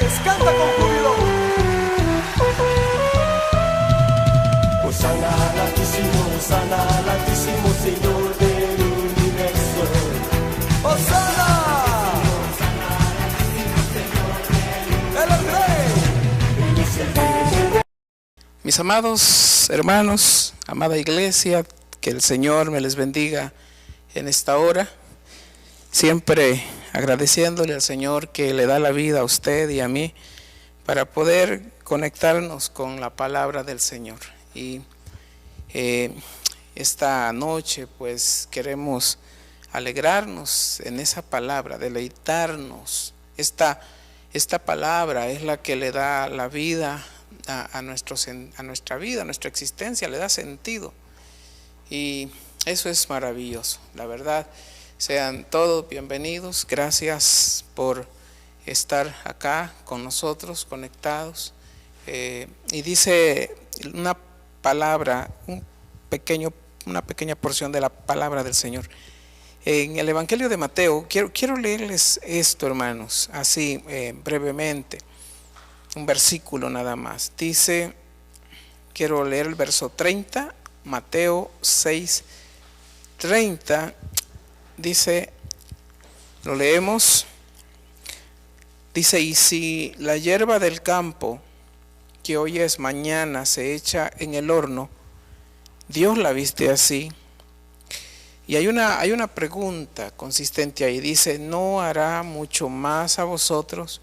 Ángeles, canta con júbilo. Hosana al Altísimo Señor del universo. Hosana. Él es el Rey. Mis amados hermanos, amada iglesia, que el Señor me les bendiga en esta hora. Siempre agradeciéndole al Señor que le da la vida a usted y a mí para poder conectarnos con la palabra del Señor. Y esta noche pues queremos alegrarnos en esa palabra, deleitarnos. Esta palabra es la que le da la vida a nuestra vida, a nuestra existencia, le da sentido. Y eso es maravilloso, la verdad. Sean todos bienvenidos, gracias por estar acá con nosotros, conectados. Y dice una palabra, una pequeña porción de la palabra del Señor. En el Evangelio de Mateo, quiero leerles esto, hermanos, así brevemente, un versículo nada más. Dice, quiero leer el verso 30, Mateo 6, 30. Dice, lo leemos, dice: y si la hierba del campo que hoy es, mañana se echa en el horno, Dios la viste así. Y hay una pregunta consistente ahí, dice: ¿no hará mucho más a vosotros,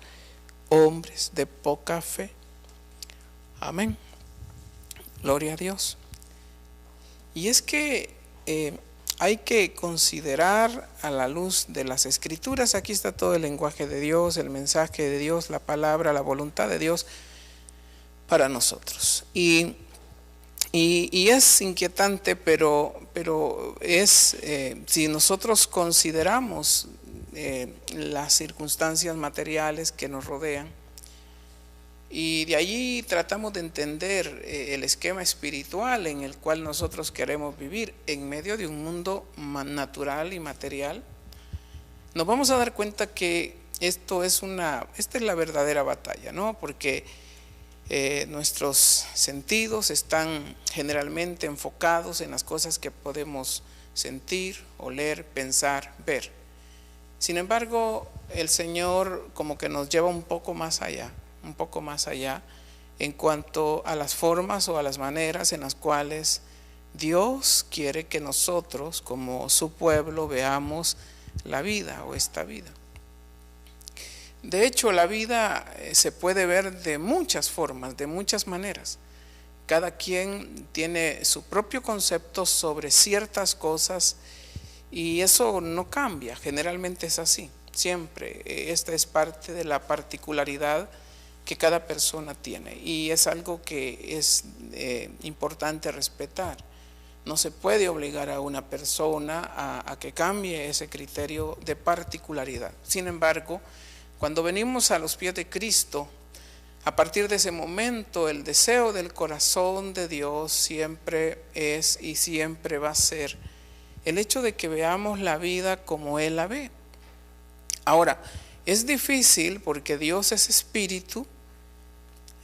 hombres de poca fe? Amén. Gloria a Dios. Y es que hay que considerar a la luz de las Escrituras. Aquí está todo el lenguaje de Dios, el mensaje de Dios, la palabra, la voluntad de Dios para nosotros. Y es inquietante, pero es si nosotros consideramos las circunstancias materiales que nos rodean, y de allí tratamos de entender el esquema espiritual en el cual nosotros queremos vivir en medio de un mundo natural y material, nos vamos a dar cuenta que esta es la verdadera batalla, ¿no? Porque nuestros sentidos están generalmente enfocados en las cosas que podemos sentir, oler, pensar, ver. Sin embargo, el Señor como que nos lleva un poco más allá en cuanto a las formas o a las maneras en las cuales Dios quiere que nosotros, como su pueblo, veamos la vida o esta vida. De hecho, la vida se puede ver de muchas formas, de muchas maneras. Cada quien tiene su propio concepto sobre ciertas cosas y eso no cambia, generalmente es así, siempre. Esta es parte de la particularidad que cada persona tiene y es algo que es importante respetar. No se puede obligar a una persona a que cambie ese criterio de particularidad. Sin embargo, cuando venimos a los pies de Cristo, a partir de ese momento el deseo del corazón de Dios siempre es y siempre va a ser el hecho de que veamos la vida como Él la ve. Ahora, es difícil porque Dios es espíritu,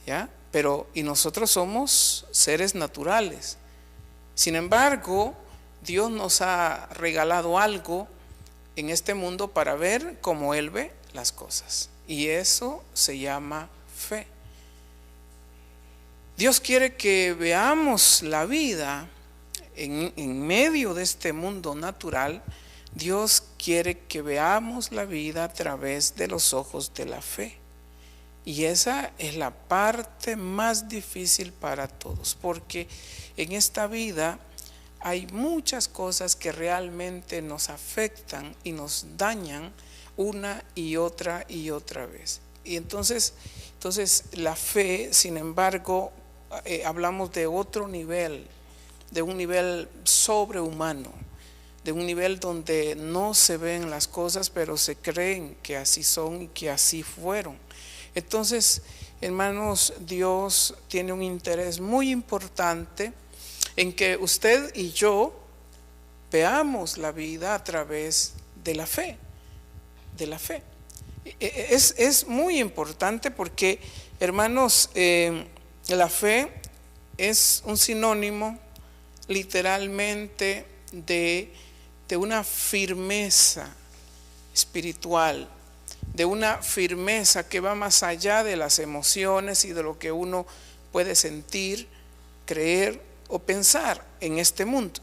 ¿ya? Y nosotros somos seres naturales. Sin embargo, Dios nos ha regalado algo en este mundo para ver como Él ve las cosas. Y eso se llama fe. Dios quiere que veamos la vida en medio de este mundo natural. Dios quiere que veamos la vida a través de los ojos de la fe. Y esa es la parte más difícil para todos, porque en esta vida hay muchas cosas que realmente nos afectan y nos dañan una y otra vez. Y entonces la fe, sin embargo, hablamos de otro nivel, de un nivel sobrehumano, de un nivel donde no se ven las cosas, pero se creen que así son y que así fueron. Entonces, hermanos, Dios tiene un interés muy importante en que usted y yo veamos la vida a través de la fe. Es muy importante porque, hermanos, la fe es un sinónimo literalmente de una firmeza espiritual, de una firmeza que va más allá de las emociones y de lo que uno puede sentir, creer o pensar en este mundo.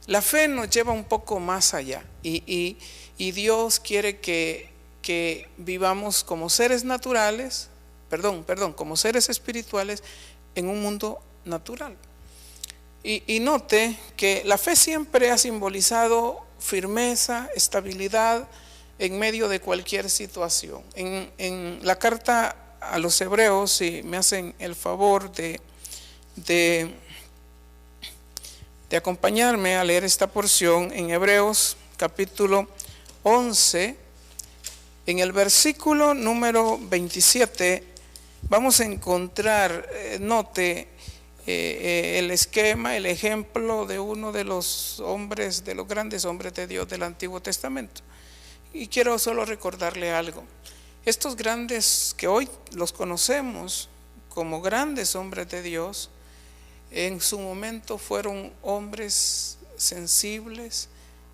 La fe nos lleva un poco más allá y Dios quiere que vivamos como seres naturales, como seres espirituales en un mundo natural. Y note que la fe siempre ha simbolizado firmeza, estabilidad en medio de cualquier situación. En la carta a los Hebreos, si me hacen el favor de acompañarme a leer esta porción, en Hebreos capítulo 11, en el versículo número 27, vamos a encontrar, note, el esquema, el ejemplo de uno de los hombres, de los grandes hombres de Dios del Antiguo Testamento. Y quiero solo recordarle algo. Estos grandes que hoy los conocemos como grandes hombres de Dios, en su momento fueron hombres sensibles,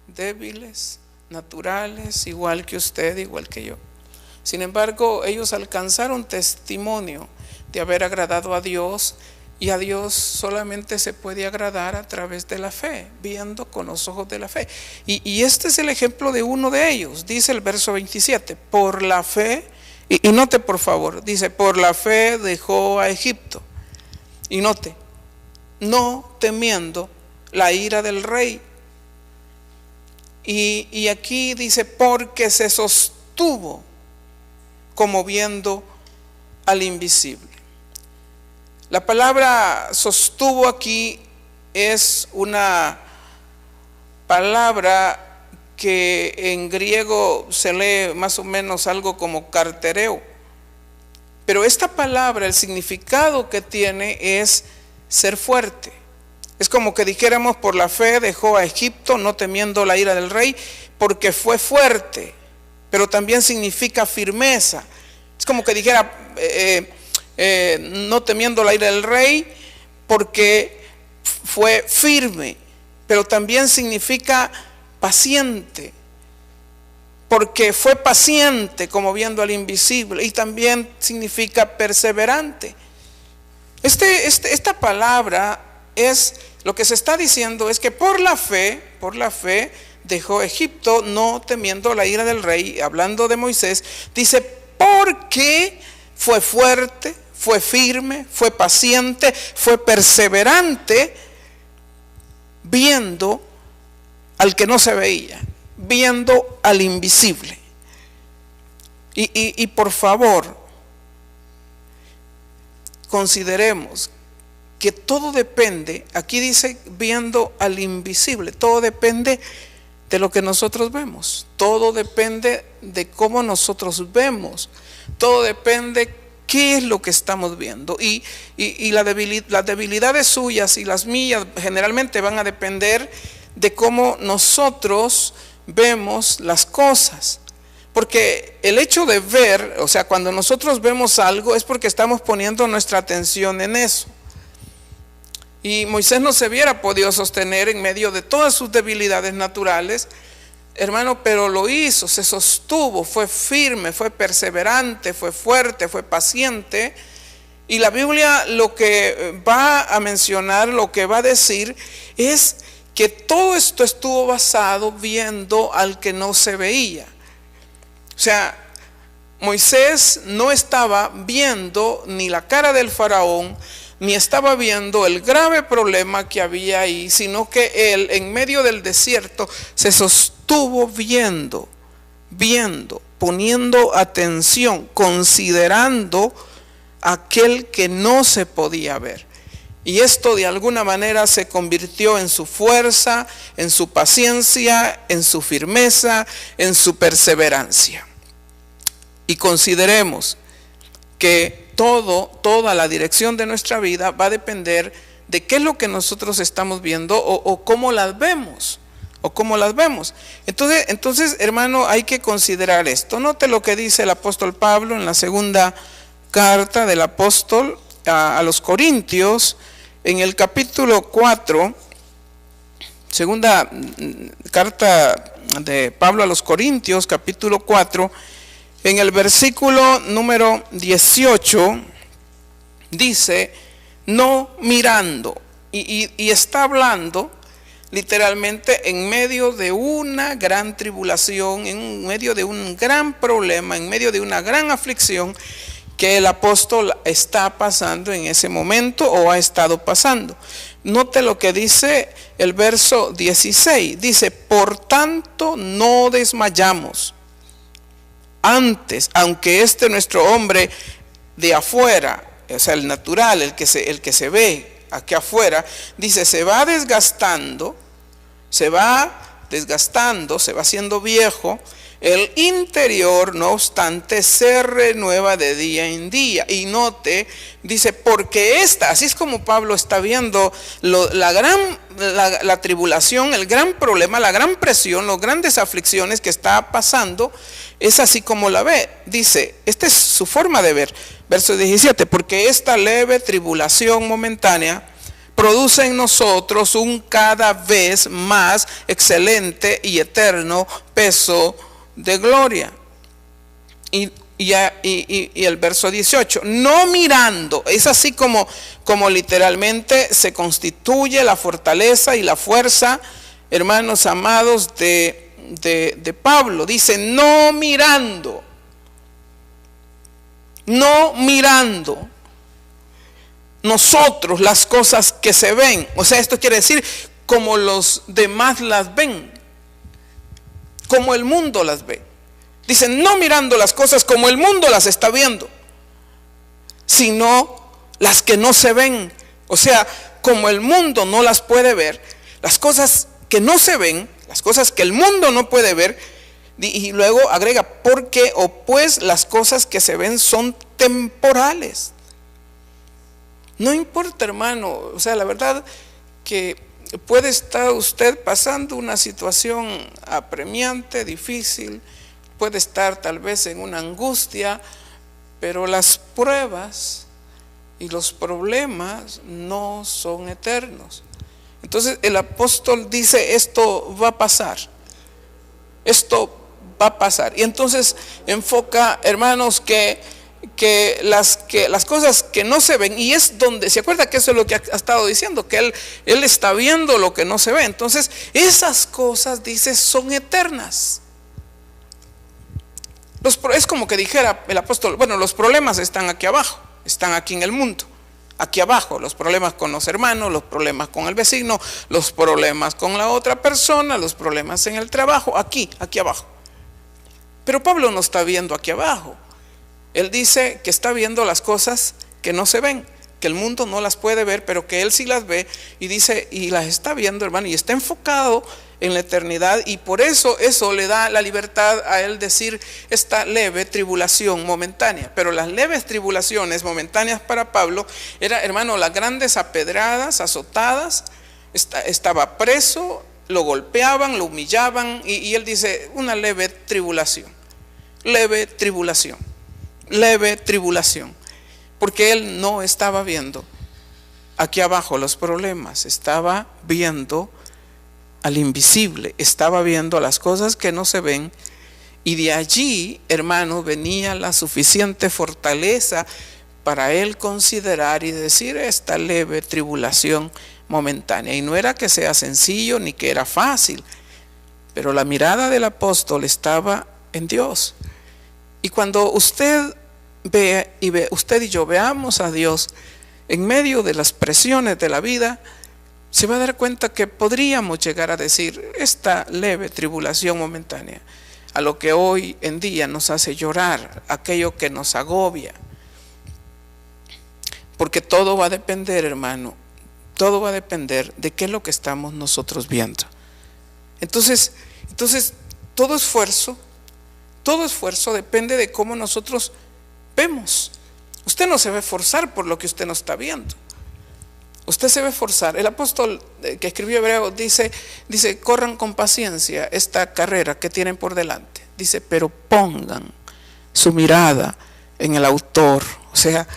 débiles, naturales, igual que usted, igual que yo. Sin embargo, ellos alcanzaron testimonio de haber agradado a Dios, y a Dios solamente se puede agradar a través de la fe, viendo con los ojos de la fe. Y este es el ejemplo de uno de ellos. Dice el verso 27, por la fe, y note por favor, dice, por la fe dejó a Egipto. Y note, no temiendo la ira del rey. Y aquí dice, porque se sostuvo como viendo al invisible. La palabra sostuvo aquí es una palabra que en griego se lee más o menos algo como cartereo. Pero esta palabra, el significado que tiene es ser fuerte. Es como que dijéramos, por la fe dejó a Egipto, no temiendo la ira del rey, porque fue fuerte. Pero también significa firmeza. Es como que dijera, no temiendo la ira del rey, porque fue firme. Pero también significa paciente, porque fue paciente como viendo al invisible. Y también significa perseverante. Esta palabra es, lo que se está diciendo es que por la fe dejó Egipto, no temiendo la ira del rey. Hablando de Moisés, dice, porque fue fuerte, fue firme, fue paciente, fue perseverante, viendo al que no se veía, viendo al invisible. Y por favor, consideremos que todo depende, aquí dice viendo al invisible, todo depende de lo que nosotros vemos, todo depende de cómo nosotros vemos, todo depende qué es lo que estamos viendo. Y las debilidades suyas y las mías generalmente van a depender de cómo nosotros vemos las cosas. Porque el hecho de ver, o sea, cuando nosotros vemos algo es porque estamos poniendo nuestra atención en eso. Y Moisés no se hubiera podido sostener en medio de todas sus debilidades naturales, hermano, pero lo hizo, se sostuvo, fue firme, fue perseverante, fue fuerte, fue paciente. Y la Biblia lo que va a mencionar, lo que va a decir es que todo esto estuvo basado viendo al que no se veía. O sea, Moisés no estaba viendo ni la cara del faraón, ni estaba viendo el grave problema que había ahí, sino que él en medio del desierto se sostuvo viendo, poniendo atención, considerando aquel que no se podía ver. Y esto de alguna manera se convirtió en su fuerza, en su paciencia, en su firmeza, en su perseverancia. Y consideremos que toda la dirección de nuestra vida va a depender de qué es lo que nosotros estamos viendo o cómo las vemos. o cómo las vemos. Entonces, hermano, hay que considerar esto. Note lo que dice el apóstol Pablo en la segunda carta del apóstol a los Corintios, en el capítulo 4, segunda carta de Pablo a los Corintios, capítulo 4, en el versículo número 18, dice, no mirando, y está hablando literalmente en medio de una gran tribulación, en medio de un gran problema, en medio de una gran aflicción que el apóstol está pasando en ese momento o ha estado pasando. Note lo que dice el verso 16, dice, por tanto no desmayamos. Antes, aunque nuestro hombre de afuera, o sea, el natural, el que se ve aquí afuera, dice, se va desgastando, se va haciendo viejo, el interior, no obstante, se renueva de día en día. Y note, dice, porque así es como Pablo está viendo la tribulación, el gran problema, la gran presión, las grandes aflicciones que está pasando, es así como la ve. Dice, esta es su forma de ver. Verso 17, porque esta leve tribulación momentánea produce en nosotros un cada vez más excelente y eterno peso de gloria. Y el verso 18, no mirando, es así como literalmente se constituye la fortaleza y la fuerza, hermanos amados, de Pablo. Dice, no mirando nosotros las cosas que se ven. O sea, esto quiere decir como los demás las ven, como el mundo las ve. Dice, no mirando las cosas como el mundo las está viendo, sino las que no se ven. O sea, como el mundo no las puede ver, las cosas que no se ven, las cosas que el mundo no puede ver. Y luego agrega, porque o pues las cosas que se ven son temporales. No importa, hermano, o sea, la verdad que puede estar usted pasando una situación apremiante, difícil, puede estar tal vez en una angustia, pero las pruebas y los problemas no son eternos. Entonces el apóstol dice, esto va a pasar, esto va a pasar. Y entonces enfoca, hermanos, que las cosas que no se ven, y es donde, ¿se acuerda que eso es lo que ha estado diciendo? Que él está viendo lo que no se ve. Entonces esas cosas, dice, son eternas. Es como que dijera el apóstol, bueno, los problemas están aquí abajo, están aquí en el mundo, aquí abajo, los problemas con los hermanos, los problemas con el vecino, los problemas con la otra persona, los problemas en el trabajo, aquí abajo. Pero Pablo no está viendo aquí abajo. Él dice que está viendo las cosas que no se ven, que el mundo no las puede ver, pero que él sí las ve, y dice, y las está viendo, hermano, y está enfocado en la eternidad, y por eso le da la libertad a él decir esta leve tribulación momentánea. Pero las leves tribulaciones momentáneas para Pablo era, hermano, las grandes apedradas, azotadas, estaba preso, lo golpeaban, lo humillaban, y él dice, una leve tribulación, porque él no estaba viendo aquí abajo los problemas, estaba viendo al invisible, estaba viendo las cosas que no se ven, y de allí, hermano, venía la suficiente fortaleza para él considerar y decir esta leve tribulación momentánea. Y no era que sea sencillo ni que era fácil, pero la mirada del apóstol estaba en Dios. Y cuando usted usted y yo veamos a Dios en medio de las presiones de la vida, se va a dar cuenta que podríamos llegar a decir esta leve tribulación momentánea, a lo que hoy en día nos hace llorar, aquello que nos agobia. Porque todo va a depender, hermano, todo va a depender de qué es lo que estamos nosotros viendo. Entonces todo esfuerzo depende de cómo nosotros vemos. Usted no se va a esforzar por lo que usted no está viendo. usted se va a esforzar. El apóstol que escribió Hebreo dice, corran con paciencia esta carrera que tienen por delante. Dice, pero pongan su mirada en el autor, o sea,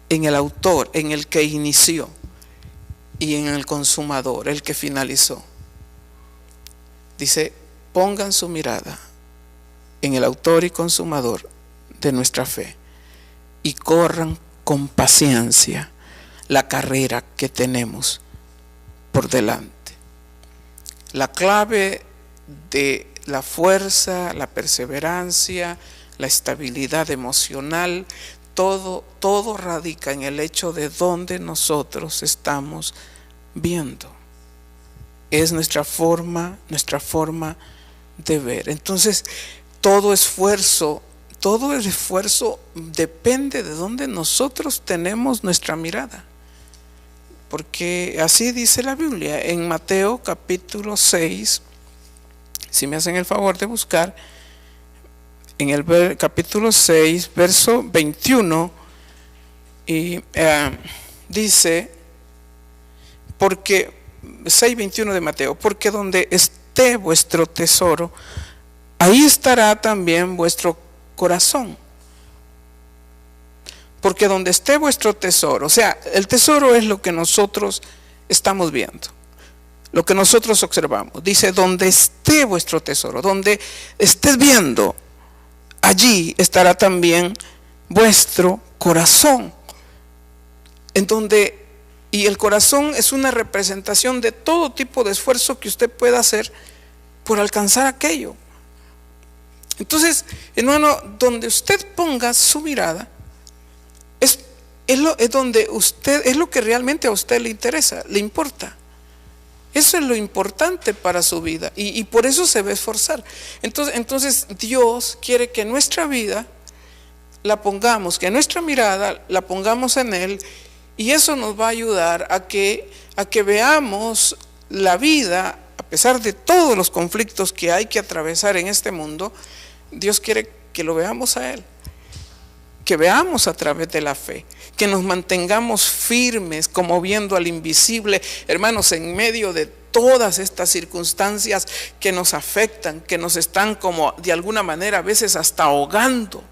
en el autor, en el que inició, y en el consumador, el que finalizó. Dice, pongan su mirada en el autor y consumador de nuestra fe y corran con paciencia la carrera que tenemos por delante. La clave de la fuerza, la perseverancia, la estabilidad emocional, todo radica en el hecho de dónde nosotros estamos viendo. Es nuestra forma de ver. Entonces, todo esfuerzo depende de dónde nosotros tenemos nuestra mirada. Porque así dice la Biblia en Mateo capítulo 6, si me hacen el favor de buscar, en el capítulo 6, verso 21, y dice, porque 6:21 de Mateo, porque donde esté vuestro tesoro, ahí estará también vuestro corazón. Porque donde esté vuestro tesoro, o sea, el tesoro es lo que nosotros estamos viendo, lo que nosotros observamos. Dice, donde esté vuestro tesoro, donde estés viendo, allí estará también vuestro corazón. Y el corazón es una representación de todo tipo de esfuerzo que usted pueda hacer por alcanzar aquello. Entonces, hermano, donde usted ponga su mirada, es lo que realmente a usted le interesa, le importa. Eso es lo importante para su vida y por eso se va a esforzar. Entonces Dios quiere que nuestra vida la pongamos, que nuestra mirada la pongamos en Él, y eso nos va a ayudar a que veamos la vida, a pesar de todos los conflictos que hay que atravesar en este mundo. Dios quiere que lo veamos a Él, que veamos a través de la fe, que nos mantengamos firmes como viendo al invisible, hermanos, en medio de todas estas circunstancias que nos afectan, que nos están como de alguna manera a veces hasta ahogando.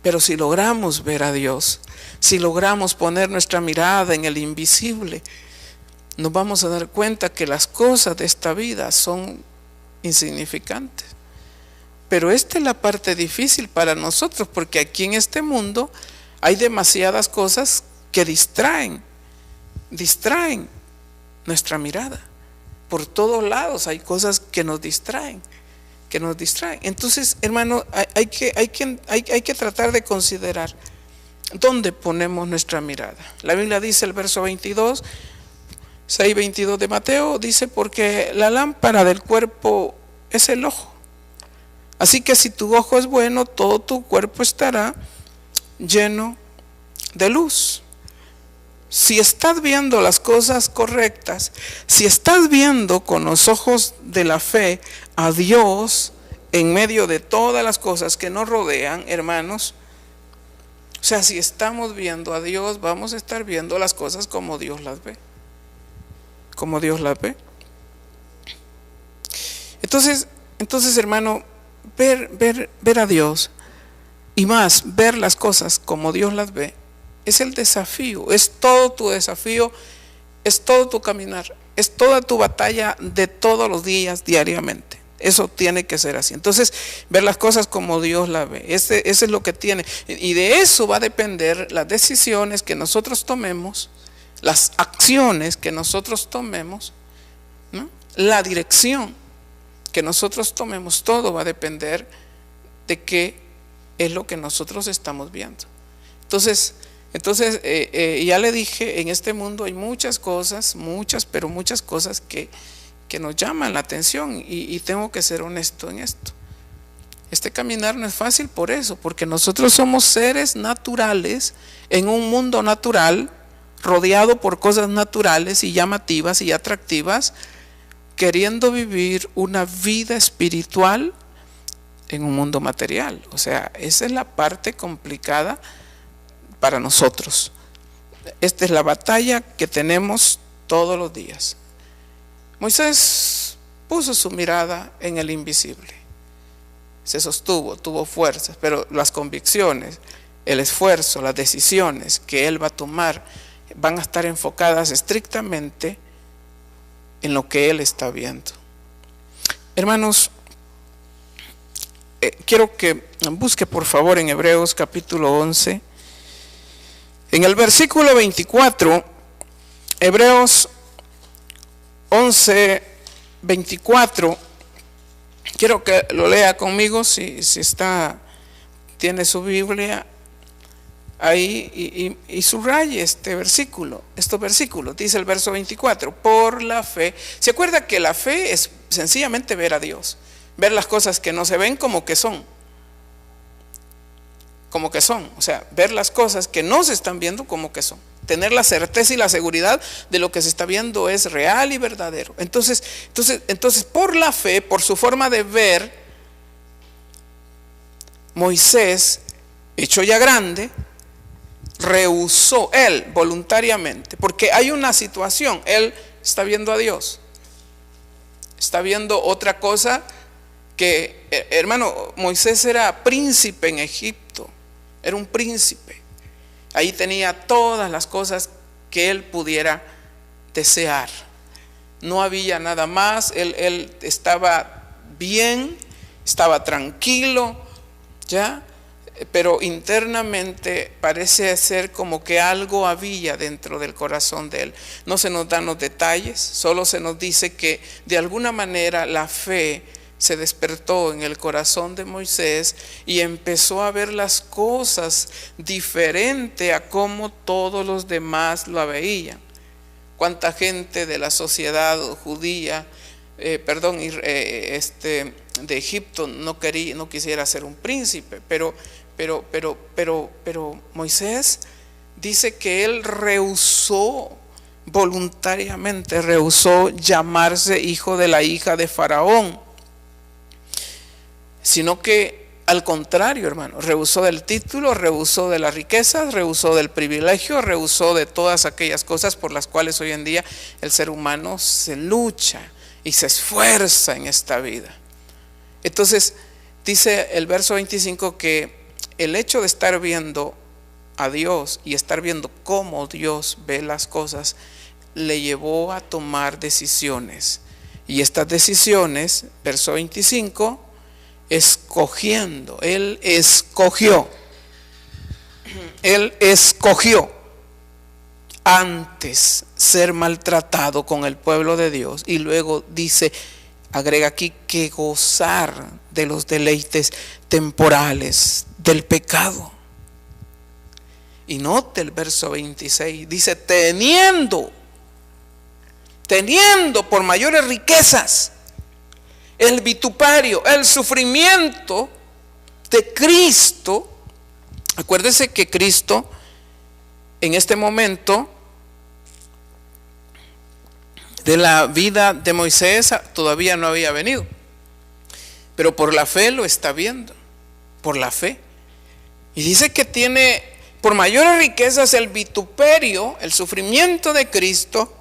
Pero si logramos ver a Dios, si logramos poner nuestra mirada en el invisible, nos vamos a dar cuenta que las cosas de esta vida son insignificantes. Pero esta es la parte difícil para nosotros, porque aquí en este mundo hay demasiadas cosas que distraen nuestra mirada. Por todos lados hay cosas que nos distraen. Entonces, hermano, hay que tratar de considerar dónde ponemos nuestra mirada. La Biblia dice, el verso 22, 6:22 de Mateo, dice, porque la lámpara del cuerpo es el ojo. Así que si tu ojo es bueno, todo tu cuerpo estará lleno de luz. Si estás viendo las cosas correctas, si estás viendo con los ojos de la fe a Dios en medio de todas las cosas que nos rodean, hermanos, o sea, si estamos viendo a Dios, vamos a estar viendo las cosas como Dios las ve. Como Dios las ve. Entonces, hermano, ver a Dios y más, ver las cosas como Dios las ve, es el desafío, es todo tu desafío, es todo tu caminar, es toda tu batalla de todos los días, diariamente. Eso tiene que ser así. Entonces, ver las cosas como Dios las ve, ese es lo que tiene. Y de eso va a depender las decisiones que nosotros tomemos, las acciones que nosotros tomemos, ¿no? La dirección que nosotros tomemos, todo va a depender de qué es lo que nosotros estamos viendo. Entonces ya le dije, en este mundo hay muchas cosas, muchas cosas que nos llaman la atención y tengo que ser honesto en esto. Este caminar no es fácil por eso, porque nosotros somos seres naturales en un mundo natural, rodeado por cosas naturales y llamativas y atractivas, queriendo vivir una vida espiritual en un mundo material. O sea, esa es la parte complicada para nosotros. esta es la batalla que tenemos todos los días. Moisés puso su mirada en el invisible. Se sostuvo, tuvo fuerzas, pero las convicciones, el esfuerzo, las decisiones que él va a tomar van a estar enfocadas estrictamente en lo que él está viendo. Hermanos, quiero que busque por favor en Hebreos capítulo 11, en el versículo 24, Hebreos 11, 24, quiero que lo lea conmigo si tiene su Biblia ahí y subraye estos versículos. Dice el verso 24, por la fe. ¿Se acuerda que la fe es sencillamente ver a Dios? Ver las cosas que no se ven como que son. O sea, ver las cosas que no se están viendo como que son. Tener la certeza y la seguridad de lo que se está viendo es real y verdadero. Entonces, por la fe, por su forma de ver, Moisés, hecho ya grande, rehusó él voluntariamente, porque hay una situación, él está viendo a Dios, está viendo otra cosa que, hermano, Moisés era príncipe en Egipto, era un príncipe, ahí tenía todas las cosas que él pudiera desear, no había nada más, él estaba bien, estaba tranquilo, ya. Pero internamente parece ser como que algo había dentro del corazón de él. No se nos dan los detalles, solo se nos dice que de alguna manera la fe se despertó en el corazón de Moisés y empezó a ver las cosas diferente a como todos los demás lo veían. Cuánta gente de la sociedad judía, de Egipto no quisiera ser un príncipe, pero Moisés dice que él voluntariamente rehusó llamarse hijo de la hija de Faraón, sino que al contrario, hermano, rehusó del título, rehusó de las riquezas, rehusó del privilegio, rehusó de todas aquellas cosas por las cuales hoy en día el ser humano se lucha y se esfuerza en esta vida. Entonces dice el verso 25 que el hecho de estar viendo a Dios y estar viendo cómo Dios ve las cosas le llevó a tomar decisiones. Y estas decisiones, verso 25, Él escogió antes ser maltratado con el pueblo de Dios, y luego dice, agrega aquí, que gozar de los deleites temporales del pecado. Y note el verso 26, dice, teniendo por mayores riquezas el vituperio, el sufrimiento de Cristo. Acuérdese que Cristo en este momento de la vida de Moisés todavía no había venido, pero por la fe lo está viendo, por la fe. Y dice que tiene por mayores riquezas el vituperio, el sufrimiento de Cristo,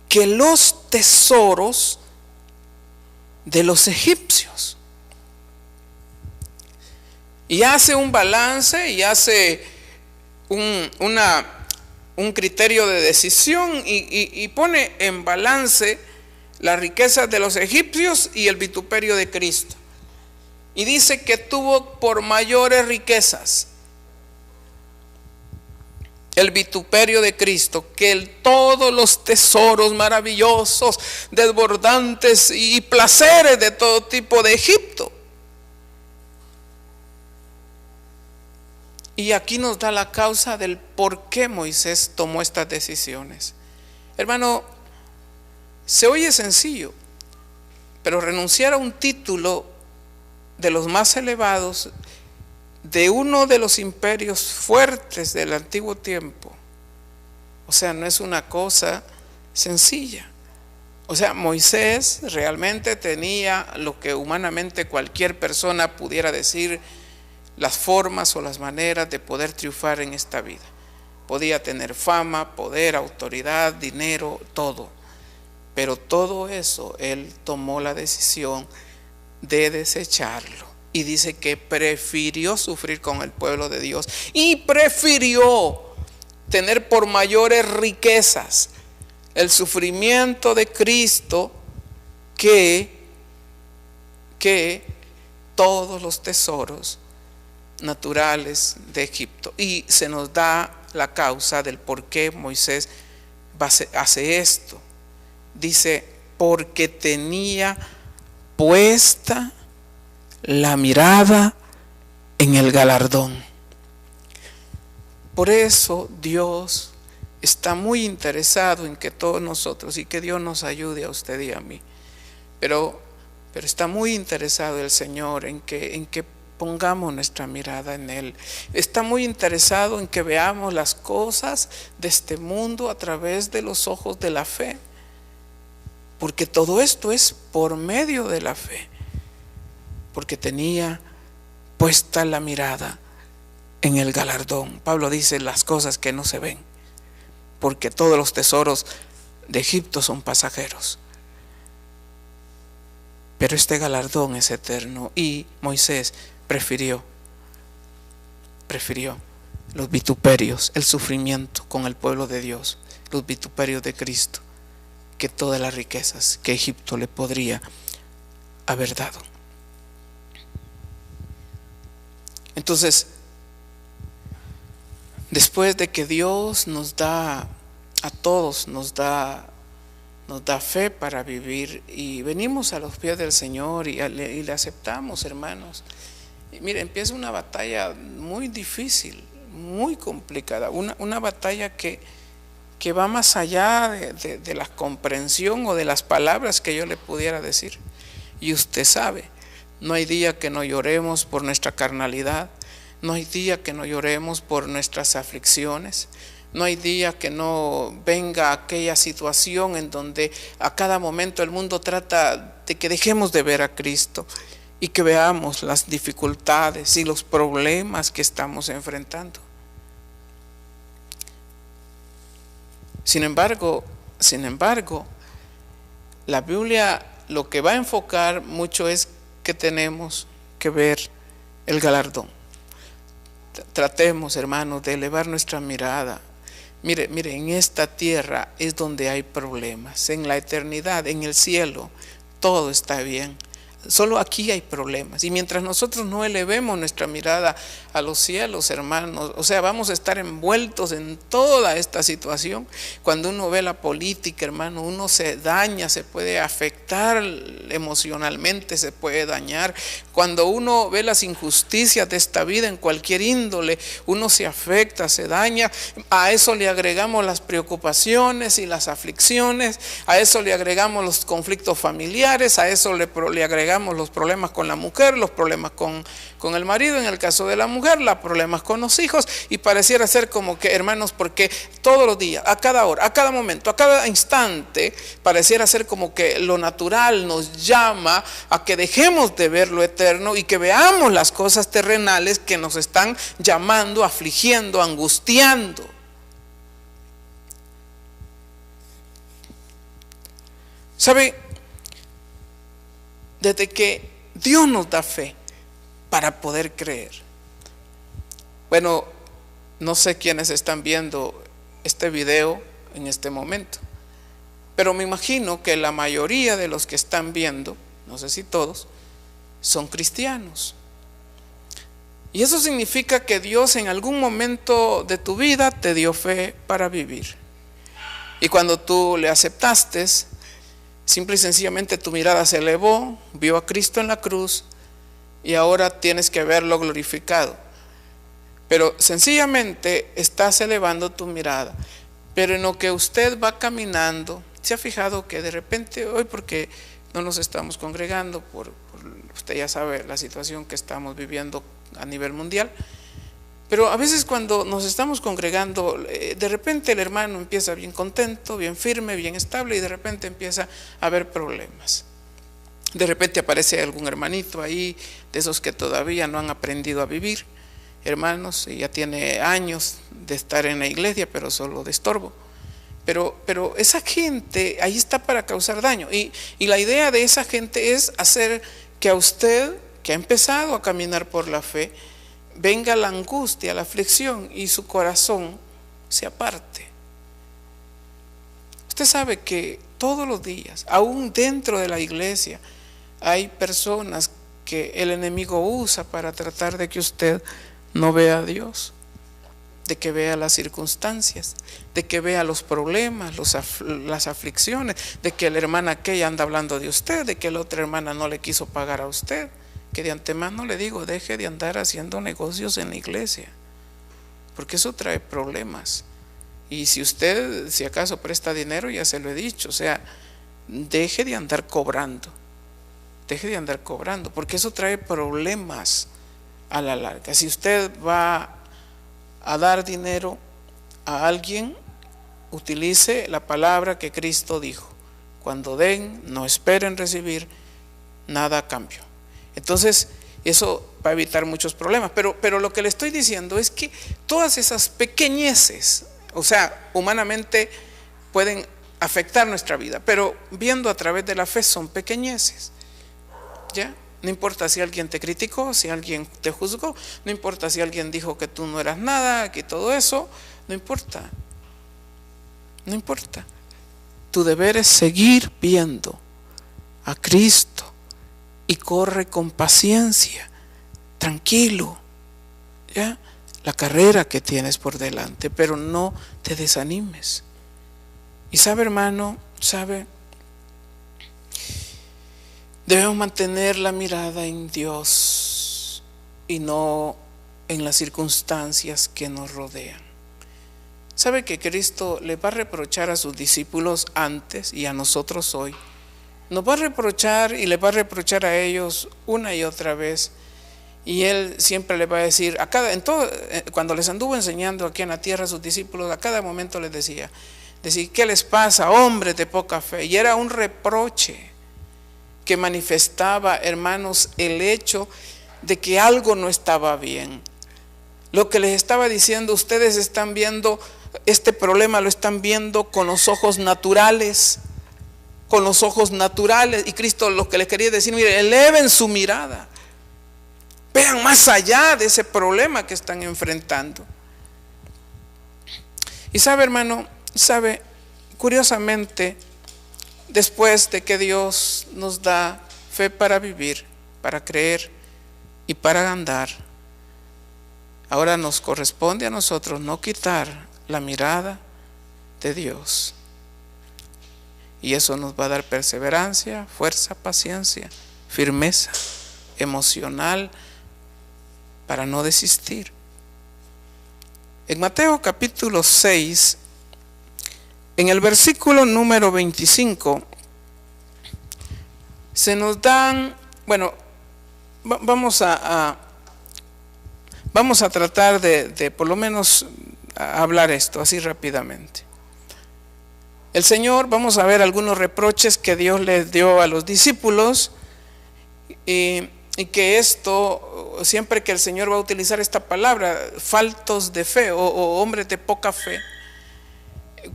que los tesoros de los egipcios. Y hace un balance y hace un criterio de decisión y pone en balance las riquezas de los egipcios y el vituperio de Cristo. Y dice que tuvo por mayores riquezas el vituperio de Cristo que todos los tesoros maravillosos, desbordantes y placeres de todo tipo de Egipto. Y aquí nos da la causa del por qué Moisés tomó estas decisiones. Hermano, se oye sencillo, pero renunciar a un título de los más elevados de uno de los imperios fuertes del antiguo tiempo, o sea, no es una cosa sencilla. O sea, Moisés realmente tenía lo que humanamente cualquier persona pudiera decir, las formas o las maneras de poder triunfar en esta vida. podía tener fama, poder, autoridad, dinero, todo. Pero todo eso él tomó la decisión de desecharlo. Y dice que prefirió sufrir con el pueblo de Dios y prefirió tener por mayores riquezas el sufrimiento de Cristo que todos los tesoros naturales de Egipto. Y se nos da la causa del por qué Moisés hace esto. Dice, porque tenía puesta la mirada en el galardón. Por eso Dios está muy interesado en que todos nosotros, y que Dios nos ayude a usted y a mí, pero está muy interesado el Señor en que pongamos nuestra mirada en Él. Está muy interesado en que veamos las cosas de este mundo a través de los ojos de la fe, porque todo esto es por medio de la fe, porque tenía puesta la mirada en el galardón. Pablo dice las cosas que no se ven, porque todos los tesoros de Egipto son pasajeros, pero este galardón es eterno. Y Moisés prefirió los vituperios, el sufrimiento con el pueblo de Dios, los vituperios de Cristo, que todas las riquezas que Egipto le podría haber dado. Entonces, después de que Dios nos da, a todos nos da fe para vivir, y venimos a los pies del Señor y le aceptamos, hermanos. Y mire, empieza una batalla muy difícil, muy complicada, una batalla que va más allá de la comprensión o de las palabras que yo le pudiera decir. Y usted sabe, no hay día que no lloremos por nuestra carnalidad, no hay día que no lloremos por nuestras aflicciones, no hay día que no venga aquella situación en donde a cada momento el mundo trata de que dejemos de ver a Cristo y que veamos las dificultades y los problemas que estamos enfrentando. Sin embargo, la Biblia lo que va a enfocar mucho es que tenemos que ver el galardón. Tratemos, hermanos, de elevar nuestra mirada. Mire, en esta tierra es donde hay problemas. En la eternidad, en el cielo, todo está bien. Solo aquí hay problemas. Y mientras nosotros no elevemos nuestra mirada a los cielos, hermanos, o sea, vamos a estar envueltos en toda esta situación. Cuando uno ve la política, hermano, uno se daña, se puede afectar emocionalmente, se puede dañar. Cuando uno ve las injusticias de esta vida en cualquier índole, uno se afecta, se daña. A eso le agregamos las preocupaciones y las aflicciones, a eso le agregamos los conflictos familiares, a eso le agregamos los problemas con la mujer, los problemas con el marido, en el caso de la mujer, los problemas con los hijos, y pareciera ser como que, hermanos, porque todos los días, a cada hora, a cada momento, a cada instante, pareciera ser como que lo natural nos llama a que dejemos de ver lo eterno y que veamos las cosas terrenales que nos están llamando, afligiendo, angustiando. ¿Sabe? Desde que Dios nos da fe para poder creer. Bueno, no sé quiénes están viendo este video en este momento, pero me imagino que la mayoría de los que están viendo, no sé si todos, son cristianos. Y eso significa que Dios en algún momento de tu vida te dio fe para vivir. Y cuando tú le aceptaste, simple y sencillamente tu mirada se elevó, vio a Cristo en la cruz y ahora tienes que verlo glorificado. Pero sencillamente estás elevando tu mirada. Pero en lo que usted va caminando, ¿se ha fijado que de repente hoy, porque no nos estamos congregando, por usted ya sabe la situación que estamos viviendo a nivel mundial? Pero a veces cuando nos estamos congregando, de repente el hermano empieza bien contento, bien firme, bien estable, y de repente empieza a haber problemas. De repente aparece algún hermanito ahí, de esos que todavía no han aprendido a vivir, hermanos, y ya tiene años de estar en la iglesia, pero solo de estorbo. Pero esa gente ahí está para causar daño. Y la idea de esa gente es hacer que a usted, que ha empezado a caminar por la fe, venga la angustia, la aflicción y su corazón se aparte. Usted sabe que todos los días, aún dentro de la iglesia, hay personas que el enemigo usa para tratar de que usted no vea a Dios, de que vea las circunstancias, de que vea los problemas, las aflicciones, de que la hermana aquella anda hablando de usted, de que la otra hermana no le quiso pagar a usted. Que de antemano le digo, deje de andar haciendo negocios en la iglesia, porque eso trae problemas. Y si usted, si acaso presta dinero, ya se lo he dicho, o sea, deje de andar cobrando, porque eso trae problemas a la larga. Si usted va a dar dinero a alguien, utilice la palabra que Cristo dijo: cuando den, no esperen recibir nada a cambio. Entonces, eso va a evitar muchos problemas. Pero lo que le estoy diciendo es que todas esas pequeñeces, o sea, humanamente pueden afectar nuestra vida, pero viendo a través de la fe son pequeñeces. ¿Ya? No importa si alguien te criticó, si alguien te juzgó, no importa si alguien dijo que tú no eras nada, que todo eso, no importa. No importa. Tu deber es seguir viendo a Cristo y corre con paciencia, tranquilo, ¿ya? La carrera que tienes por delante, pero no te desanimes. Y sabe, hermano, debemos mantener la mirada en Dios y no en las circunstancias que nos rodean. ¿Sabe que Cristo le va a reprochar a sus discípulos antes y a nosotros hoy? Nos va a reprochar y le va a reprochar a ellos una y otra vez. Y Él siempre le va a decir, cuando les anduvo enseñando aquí en la tierra a sus discípulos, a cada momento les decía, ¿qué les pasa, hombres de poca fe? Y era un reproche que manifestaba, hermanos, el hecho de que algo no estaba bien. Lo que les estaba diciendo, ustedes están viendo este problema, lo están viendo con los ojos naturales, y Cristo lo que les quería decir, mire, eleven su mirada, vean más allá de ese problema que están enfrentando. Y sabe, hermano, curiosamente, después de que Dios nos da fe para vivir, para creer y para andar, ahora nos corresponde a nosotros no quitar la mirada de Dios. Y eso nos va a dar perseverancia, fuerza, paciencia, firmeza emocional para no desistir. En Mateo capítulo 6, en el versículo número 25, se nos dan, vamos a tratar de por lo menos hablar esto así rápidamente. El Señor, vamos a ver algunos reproches que Dios les dio a los discípulos y que esto, siempre que el Señor va a utilizar esta palabra, faltos de fe o hombres de poca fe,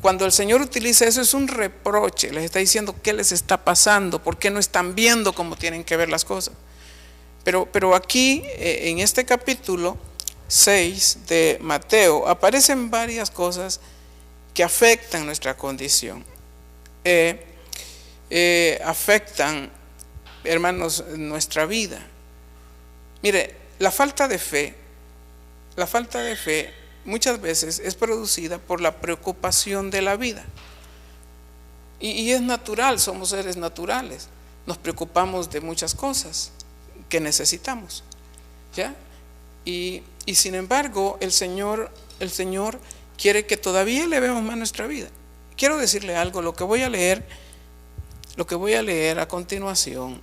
cuando el Señor utiliza eso es un reproche, les está diciendo qué les está pasando, por qué no están viendo cómo tienen que ver las cosas. Pero aquí, en este capítulo 6 de Mateo, aparecen varias cosas que afectan nuestra condición, afectan, hermanos, nuestra vida. Mire, la falta de fe muchas veces es producida por la preocupación de la vida. Y es natural, somos seres naturales, nos preocupamos de muchas cosas que necesitamos, ¿ya? Y sin embargo, el Señor quiere que todavía le veamos más nuestra vida. Quiero decirle algo, lo que voy a leer a continuación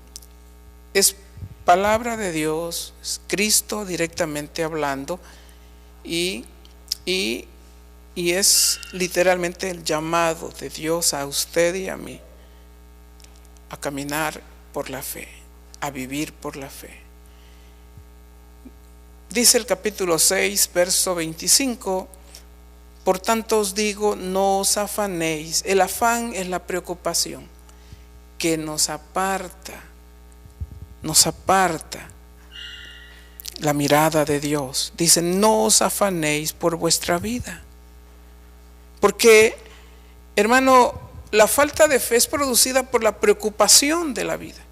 es palabra de Dios, es Cristo directamente hablando y es literalmente el llamado de Dios a usted y a mí a caminar por la fe, a vivir por la fe. Dice el capítulo 6, verso 25, por tanto os digo, no os afanéis. El afán es la preocupación que nos aparta la mirada de Dios. Dice, no os afanéis por vuestra vida. Porque, hermano, la falta de fe es producida por la preocupación de la vida.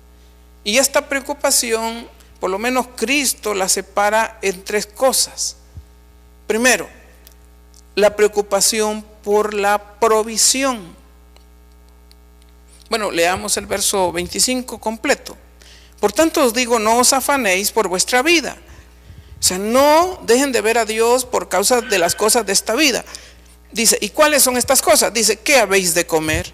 Y esta preocupación, por lo menos Cristo la separa en tres cosas. Primero, la preocupación por la provisión. Bueno, leamos el verso 25 completo. Por tanto os digo, no os afanéis por vuestra vida. O sea, no dejen de ver a Dios por causa de las cosas de esta vida. Dice, ¿y cuáles son estas cosas? Dice, ¿qué habéis de comer?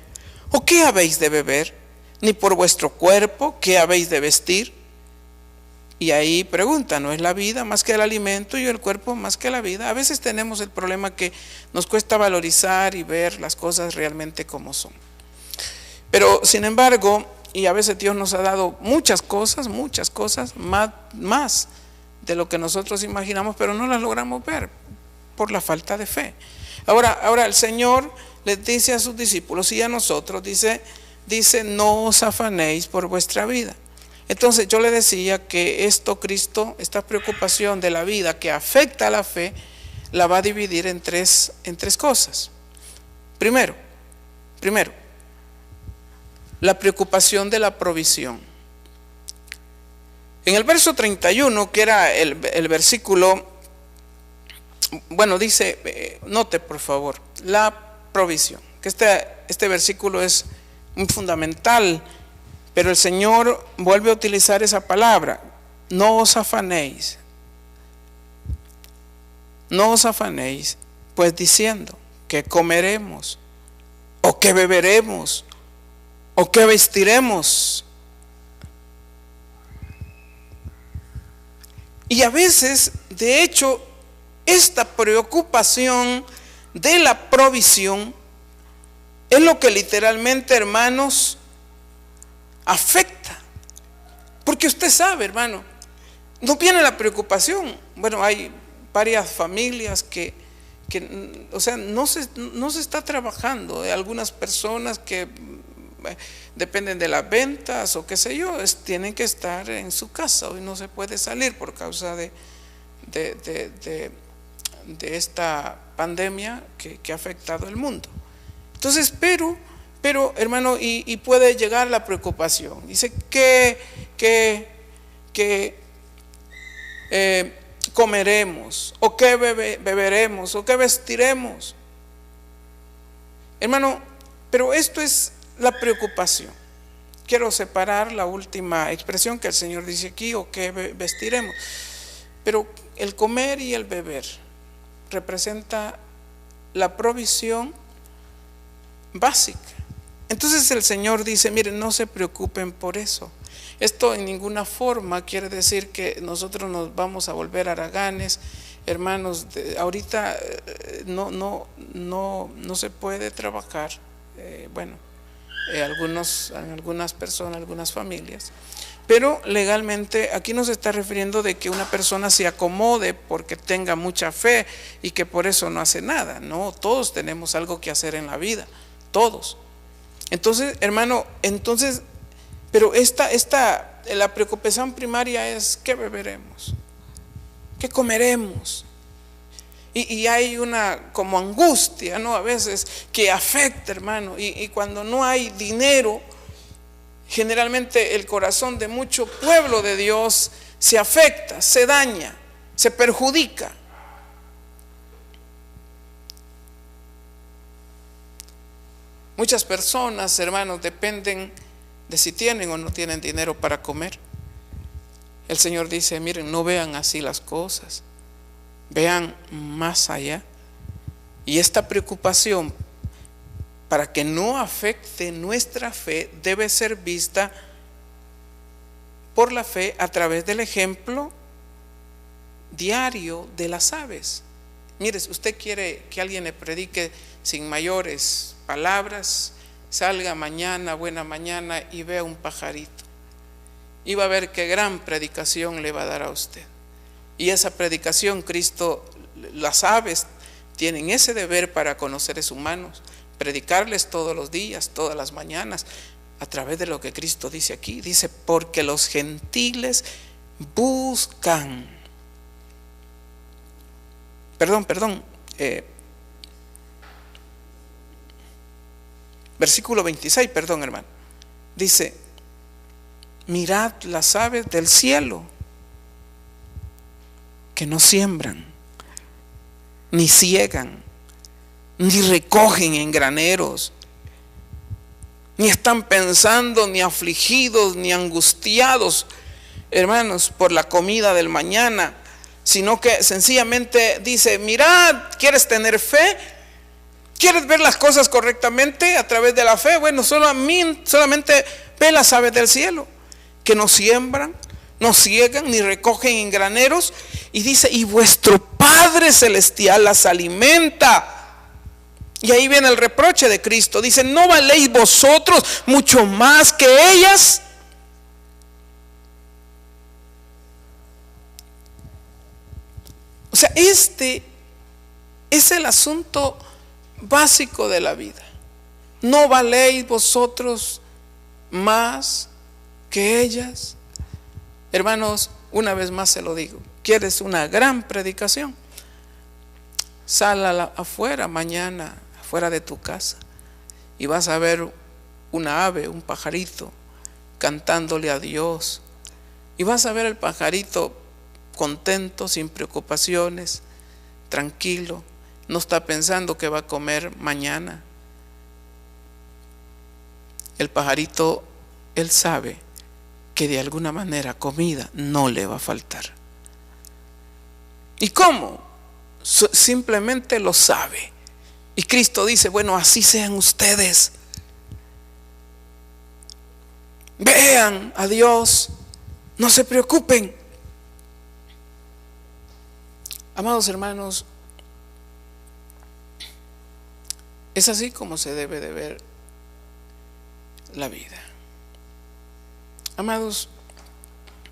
¿O qué habéis de beber? Ni por vuestro cuerpo, ¿qué habéis de vestir? Y ahí pregunta, ¿no es la vida más que el alimento y el cuerpo más que la vida? A veces tenemos el problema que nos cuesta valorizar y ver las cosas realmente como son. Pero sin embargo, y a veces Dios nos ha dado muchas cosas, más de lo que nosotros imaginamos, pero no las logramos ver por la falta de fe. Ahora el Señor les dice a sus discípulos y a nosotros, dice, no os afanéis por vuestra vida. Entonces yo le decía que Cristo, esta preocupación de la vida que afecta a la fe, la va a dividir en tres cosas. Primero, la preocupación de la provisión. En el verso 31, que era el versículo, bueno, dice, note por favor, la provisión, que este versículo es muy fundamental, pero el Señor vuelve a utilizar esa palabra, no os afanéis, pues diciendo, ¿qué comeremos? ¿O qué beberemos? ¿O qué vestiremos? Y a veces, de hecho, esta preocupación de la provisión es lo que literalmente, hermanos, afecta. Porque usted sabe, hermano, no viene la preocupación. Bueno, hay varias familias que o sea, no se está trabajando. Hay algunas personas que dependen de las ventas o qué sé yo, tienen que estar en su casa. Hoy no se puede salir por causa de esta pandemia que ha afectado el mundo. Entonces, pero hermano, y puede llegar la preocupación. Dice que comeremos, o qué beberemos, o qué vestiremos. Hermano, pero esto es la preocupación. Quiero separar la última expresión que el Señor dice aquí, o qué vestiremos. Pero el comer y el beber representa la provisión básica. Entonces el Señor dice, miren, no se preocupen por eso. Esto en ninguna forma quiere decir que nosotros nos vamos a volver haraganes, hermanos. Ahorita no se puede trabajar, algunas personas, algunas familias, pero legalmente aquí no se está refiriendo de que una persona se acomode porque tenga mucha fe y que por eso no hace nada. No, todos tenemos algo que hacer en la vida, todos. Entonces, hermano, pero la preocupación primaria es ¿qué beberemos? ¿Qué comeremos? Y hay una como angustia, ¿no? A veces que afecta, hermano, y cuando no hay dinero, generalmente el corazón de mucho pueblo de Dios se afecta, se daña, se perjudica. Muchas personas, hermanos, dependen de si tienen o no tienen dinero para comer. El Señor dice, miren, no vean así las cosas, vean más allá. Y esta preocupación, para que no afecte nuestra fe, debe ser vista por la fe a través del ejemplo diario de las aves. Mire, si usted quiere que alguien le predique sin mayores palabras, salga mañana, buena mañana, y vea un pajarito, y va a ver qué gran predicación le va a dar a usted. Y esa predicación, Cristo, las aves tienen ese deber para con los seres humanos, predicarles todos los días, todas las mañanas, a través de lo que Cristo dice aquí. Dice, porque los gentiles buscan. Versículo 26, perdón, hermano. Dice, mirad las aves del cielo, que no siembran, ni ciegan, ni recogen en graneros, ni están pensando, ni afligidos, ni angustiados, hermanos, por la comida del mañana, sino que sencillamente dice, mirad, ¿quieres tener fe? ¿Quieres ver las cosas correctamente a través de la fe? Bueno, solamente ve las aves del cielo, que no siembran, no ciegan, ni recogen en graneros. Y dice, y vuestro Padre Celestial las alimenta. Y ahí viene el reproche de Cristo. Dice, ¿no valéis vosotros mucho más que ellas? O sea, este es el asunto básico de la vida. ¿No valéis vosotros más que ellas? Hermanos, una vez más se lo digo, ¿quieres una gran predicación? Sal afuera mañana, afuera de tu casa, y vas a ver una ave, un pajarito, cantándole a Dios. Y vas a ver el pajarito contento, sin preocupaciones, tranquilo. No está pensando que va a comer mañana. El pajarito, él sabe que de alguna manera comida no le va a faltar. ¿Y cómo? Simplemente lo sabe. Y Cristo dice, bueno, así sean ustedes. Vean a Dios, no se preocupen. Amados hermanos, es así como se debe de ver la vida. Amados,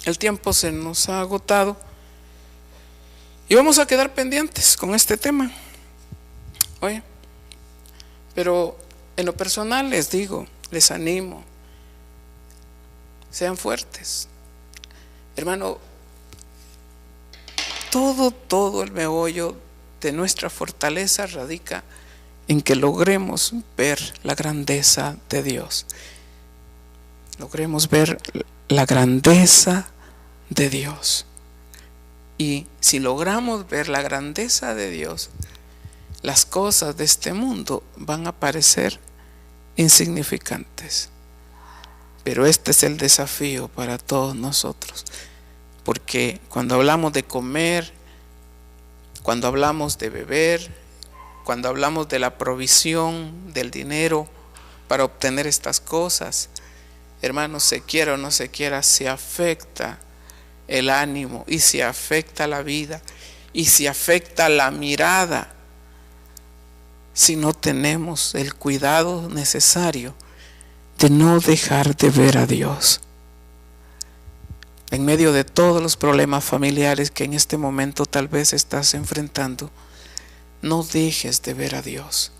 el tiempo se nos ha agotado y vamos a quedar pendientes con este tema. Oye, pero en lo personal les digo, les animo, sean fuertes. Hermano, todo el meollo de nuestra fortaleza radica en que logremos ver la grandeza de Dios. Logremos ver la grandeza de Dios. Y si logramos ver la grandeza de Dios, las cosas de este mundo van a parecer insignificantes. Pero este es el desafío para todos nosotros. Porque cuando hablamos de comer, cuando hablamos de beber, cuando hablamos de la provisión del dinero para obtener estas cosas, hermanos, se quiera o no se quiera, se afecta el ánimo y se afecta la vida y se afecta la mirada si no tenemos el cuidado necesario de no dejar de ver a Dios. En medio de todos los problemas familiares que en este momento tal vez estás enfrentando, no dejes de ver a Dios.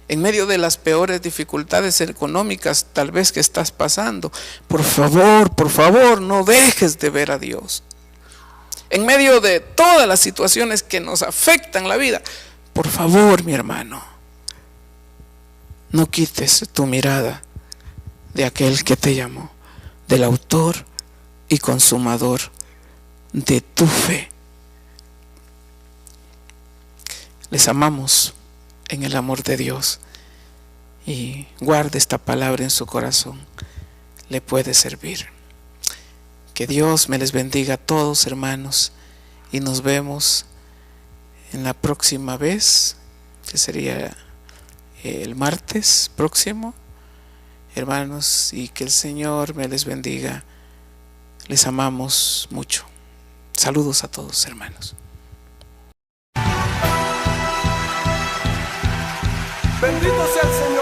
En medio de las peores dificultades económicas tal vez que estás pasando, por favor, no dejes de ver a Dios. En medio de todas las situaciones que nos afectan la vida, por favor, mi hermano, no quites tu mirada de aquel que te llamó, del autor y consumador de tu fe. Les amamos en el amor de Dios y guarde esta palabra en su corazón, le puede servir. Que Dios me les bendiga a todos, hermanos, y nos vemos en la próxima vez, que sería el martes próximo, hermanos, y que el Señor me les bendiga. Les amamos mucho. Saludos a todos, hermanos. Bendito sea el Señor.